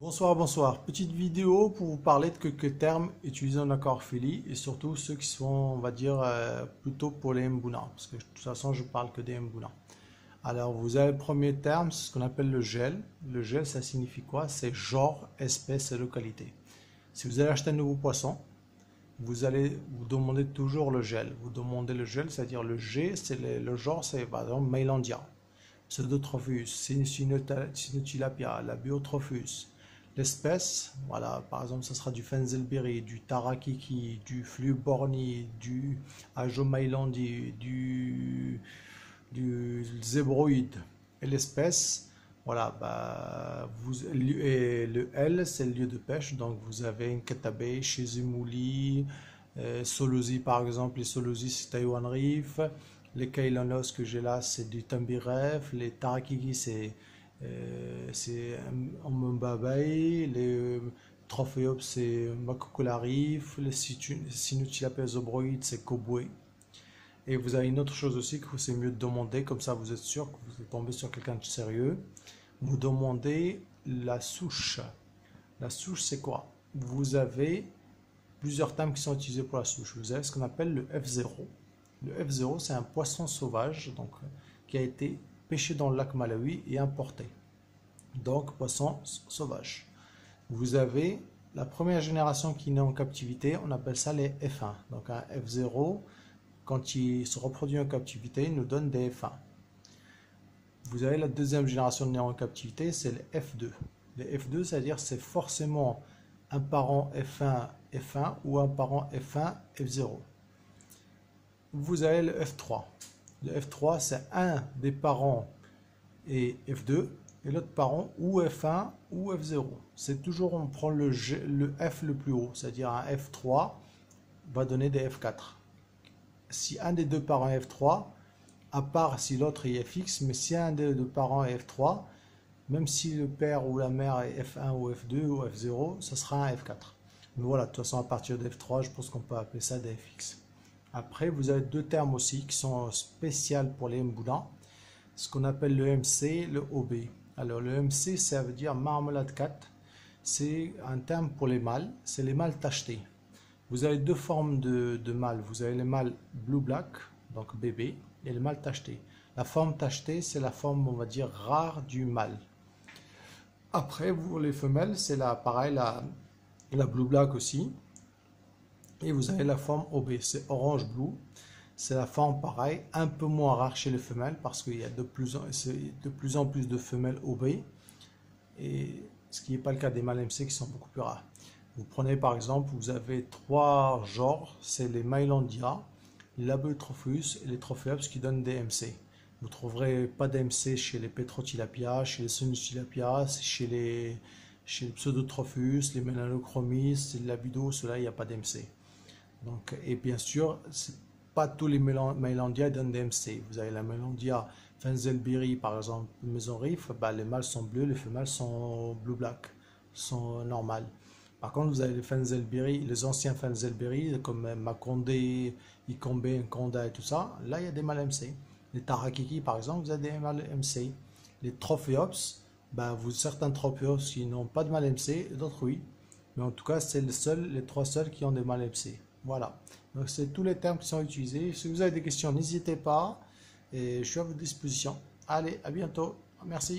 Bonsoir, bonsoir. Petite vidéo pour vous parler de quelques termes utilisés en aquariophilie et surtout ceux qui sont, on va dire, plutôt pour les mbuna, parce que de toute façon, je parle que des mbuna. Alors, vous avez le premier terme, c'est ce qu'on appelle le gel. Le gel, ça signifie quoi? C'est genre, espèce et localité. Si vous allez acheter un nouveau poisson, vous allez vous demander toujours le gel. Vous demandez le gel, c'est-à-dire le G, c'est le genre, c'est par exemple Mailandia, Pseudotrophus, Cynotilapia, Labiotrophus. L'espèce, voilà, par exemple, ce sera du Fenzelberry, du Tarakiki, du Fluborni, du Ajomailandi, du zébroïde. Et l'espèce, voilà, et le L, c'est le lieu de pêche, donc vous avez une Katabe, Chizumuli, Solosi par exemple, les Solosi c'est Taiwan Reef, les Kailanos que j'ai là c'est du Tambiref, les Tarakiki c'est Ombabay, les Trophéops c'est Makokula Reef, les Sinutilapia zobroïdes c'est Kobwe. Et vous avez une autre chose aussi que c'est mieux de demander, comme ça vous êtes sûr que vous êtes tombé sur quelqu'un de sérieux. Vous demandez la souche. La souche c'est quoi? Vous avez plusieurs termes qui sont utilisés pour la souche. Vous avez ce qu'on appelle le F0. Le F0 c'est un poisson sauvage donc, qui a été pêché dans le lac Malawi et importé. Donc poisson sauvage. Vous avez la première génération qui naît en captivité, on appelle ça les F1. Donc un F0, quand il se reproduit en captivité, il nous donne des F1. Vous avez la deuxième génération de nés en captivité, c'est les F2. Les F2, c'est-à-dire c'est forcément un parent F1, F1 ou un parent F1, F0. Vous avez le F3. Le F3, c'est un des parents et F2 et l'autre parent ou F1 ou F0. C'est toujours, on prend le F le plus haut, c'est-à-dire un F3 va donner des F4. Si un des deux parents est F3, à part si l'autre est FX, mais si un des deux parents est F3, même si le père ou la mère est F1 ou F2 ou F0, ça sera un F4. Mais voilà, de toute façon, à partir de F3, je pense qu'on peut appeler ça des FX. Après, vous avez deux termes aussi qui sont spéciaux pour les Mbuna, ce qu'on appelle le MC, le OB. Alors, le MC, ça veut dire marmelade cat. C'est un terme pour les mâles, c'est les mâles tachetés. Vous avez deux formes de mâles. Vous avez les mâles blue-black, donc bébé, et les mâles tachetés. La forme tachetée, c'est la forme, on va dire, rare du mâle. Après, vous, les femelles, c'est pareil, la blue-black aussi. Et vous avez la forme OB, c'est orange-blue. C'est la forme pareil, un peu moins rare chez les femelles parce qu'il y a de plus en plus de femelles OB. Et ce qui n'est pas le cas des mâles MC qui sont beaucoup plus rares. Vous prenez par exemple, vous avez trois genres, c'est les Mailandia, les Labiotrophus et les Trophéops qui donnent des MC. Vous ne trouverez pas d'MC chez les Petrotilapia, chez les Sinutilapia, chez les Pseudotrophus, les Melanochromis, les Labido, ceux-là, il n'y a pas d'MC. Donc, et bien sûr, pas tous les Mailandia donnent des MC. Vous avez la Mailandia Fenzelberry, par exemple, Maison Reef, les mâles sont bleus, les femelles sont blue-black, sont normales. Par contre, vous avez les Fenzelberry, les anciens Fenzelberry, comme Makonde, Ikombe, Nkonda et tout ça. Là, il y a des mâles MC. Les Tarakiki, par exemple, vous avez des mâles MC. Les Trophéops, certains Trophéops qui n'ont pas de mâles MC, d'autres oui. Mais en tout cas, c'est les trois seuls qui ont des mâles MC. Voilà. Donc, c'est tous les termes qui sont utilisés. Si vous avez des questions, n'hésitez pas. Et je suis à votre disposition. Allez, à bientôt. Merci.